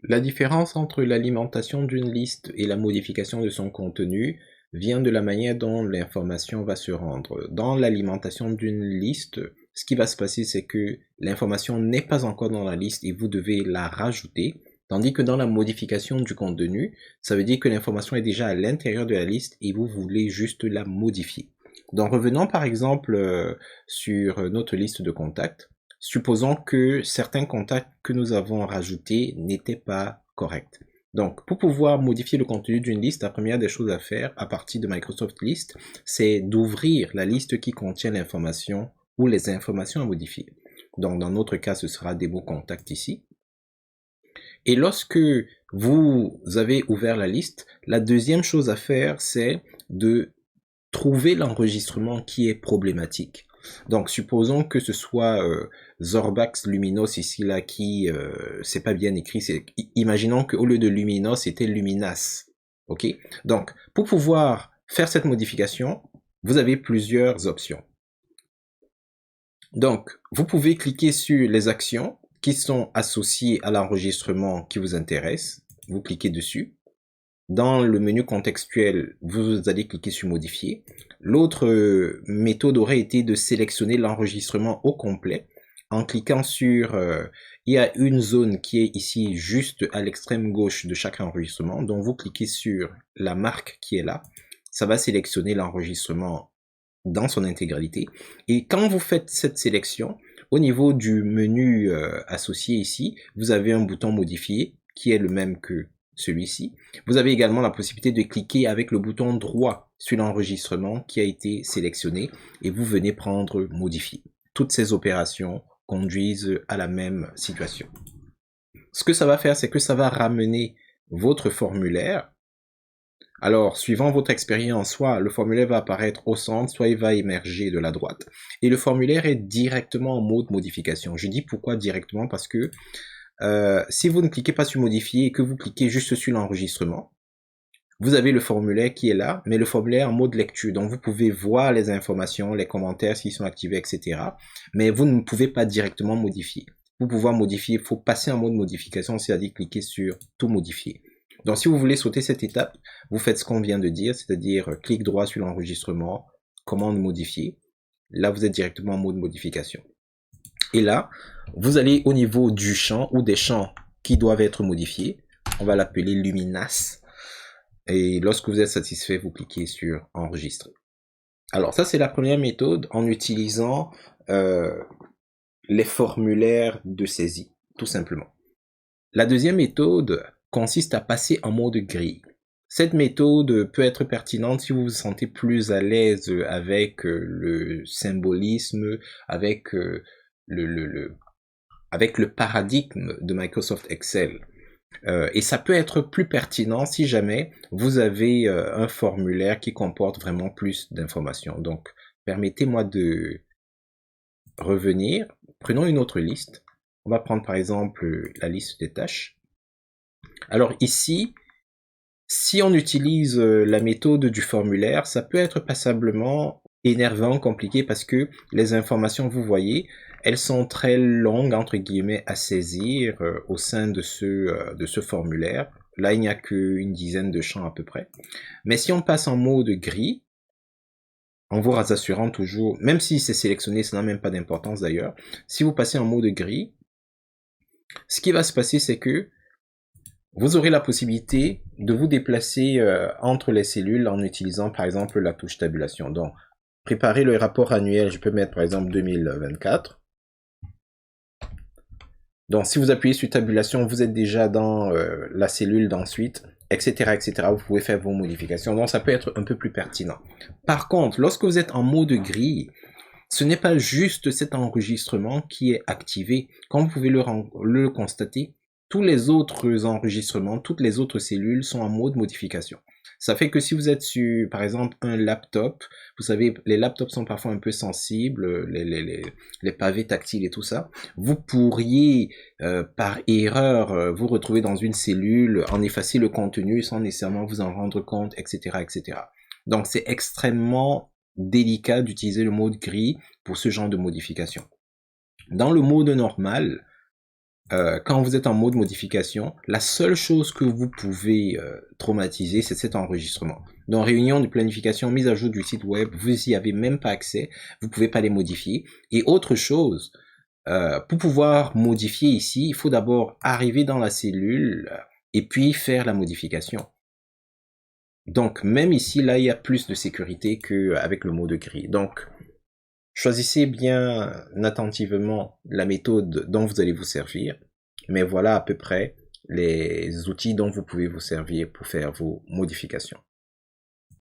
La différence entre l'alimentation d'une liste et la modification de son contenu vient de la manière dont l'information va se rendre. Dans l'alimentation d'une liste, ce qui va se passer, c'est que l'information n'est pas encore dans la liste et vous devez la rajouter, tandis que dans la modification du contenu, ça veut dire que l'information est déjà à l'intérieur de la liste et vous voulez juste la modifier. Donc revenons par exemple sur notre liste de contacts. Supposons que certains contacts que nous avons rajoutés n'étaient pas corrects. Donc, pour pouvoir modifier le contenu d'une liste, la première des choses à faire à partir de Microsoft List, c'est d'ouvrir la liste qui contient l'information ou les informations à modifier. Donc, dans notre cas, ce sera des mots contacts ici. Et lorsque vous avez ouvert la liste, la deuxième chose à faire, c'est de trouver l'enregistrement qui est problématique. Donc, supposons que ce soit Zorbax Luminos ici là qui c'est pas bien écrit. Imaginons qu'au lieu de Luminos, c'était Luminas. Ok. Donc, pour pouvoir faire cette modification, vous avez plusieurs options. Donc, vous pouvez cliquer sur les actions qui sont associées à l'enregistrement qui vous intéresse. Vous cliquez dessus. Dans le menu contextuel, vous allez cliquer sur modifier. L'autre méthode aurait été de sélectionner l'enregistrement au complet en cliquant sur, il y a une zone qui est ici juste à l'extrême gauche de chaque enregistrement. Donc vous cliquez sur la marque qui est là. Ça va sélectionner l'enregistrement dans son intégralité. Et quand vous faites cette sélection, au niveau du menu associé ici, vous avez un bouton modifier qui est le même que celui-ci. Vous avez également la possibilité de cliquer avec le bouton droit sur l'enregistrement qui a été sélectionné et vous venez prendre modifier. Toutes ces opérations conduisent à la même situation. Ce que ça va faire, c'est que ça va ramener votre formulaire. Alors, suivant votre expérience, soit le formulaire va apparaître au centre, soit il va émerger de la droite. Et le formulaire est directement en mode modification. Je dis pourquoi directement parce que si vous ne cliquez pas sur modifier et que vous cliquez juste sur l'enregistrement, vous avez le formulaire qui est là, mais le formulaire en mode lecture. Donc vous pouvez voir les informations, les commentaires s'ils sont activés, etc. Mais vous ne pouvez pas directement modifier. Pour pouvoir modifier, il faut passer en mode modification, c'est-à-dire cliquer sur tout modifier. Donc si vous voulez sauter cette étape, vous faites ce qu'on vient de dire, c'est-à-dire clic droit sur l'enregistrement, commande modifier. Là, vous êtes directement en mode modification. Et là, vous allez au niveau du champ ou des champs qui doivent être modifiés. On va l'appeler Luminas. Et lorsque vous êtes satisfait, vous cliquez sur enregistrer. Alors ça, c'est la première méthode en utilisant les formulaires de saisie, tout simplement. La deuxième méthode consiste à passer en mode grille. Cette méthode peut être pertinente si vous vous sentez plus à l'aise avec le symbolisme, avec avec le paradigme de Microsoft Excel. Et ça peut être plus pertinent si jamais vous avez un formulaire qui comporte vraiment plus d'informations. Donc, permettez-moi de revenir. Prenons une autre liste. On va prendre par exemple la liste des tâches. Alors ici, si on utilise la méthode du formulaire, ça peut être passablement énervant, compliqué, parce que les informations, vous voyez, elles sont très longues, entre guillemets, à saisir au sein de ce formulaire. Là, il n'y a qu'une dizaine de champs à peu près. Mais si on passe en mode gris, en vous rassurant toujours, même si c'est sélectionné, ça n'a même pas d'importance d'ailleurs, si vous passez en mode gris, ce qui va se passer, c'est que vous aurez la possibilité de vous déplacer entre les cellules en utilisant par exemple la touche tabulation. Donc, préparer le rapport annuel, je peux mettre par exemple 2024. Donc, si vous appuyez sur tabulation, vous êtes déjà dans la cellule d'ensuite, etc., etc. Vous pouvez faire vos modifications. Donc, ça peut être un peu plus pertinent. Par contre, lorsque vous êtes en mode gris, ce n'est pas juste cet enregistrement qui est activé. Comme vous pouvez le constater, tous les autres enregistrements, toutes les autres cellules sont en mode modification. Ça fait que si vous êtes sur, par exemple, un laptop, vous savez, les laptops sont parfois un peu sensibles, les pavés tactiles et tout ça, vous pourriez, par erreur, vous retrouver dans une cellule, en effacer le contenu sans nécessairement vous en rendre compte, etc., etc. Donc, c'est extrêmement délicat d'utiliser le mode gris pour ce genre de modification. Dans le mode normal, quand vous êtes en mode modification, la seule chose que vous pouvez traumatiser, c'est cet enregistrement. Dans réunion de planification, mise à jour du site web, vous n'y avez même pas accès, vous pouvez pas les modifier. Et autre chose, pour pouvoir modifier ici, il faut d'abord arriver dans la cellule et puis faire la modification. Donc, même ici, là, il y a plus de sécurité qu'avec le mode gris. Donc, choisissez bien attentivement la méthode dont vous allez vous servir. Mais voilà à peu près les outils dont vous pouvez vous servir pour faire vos modifications.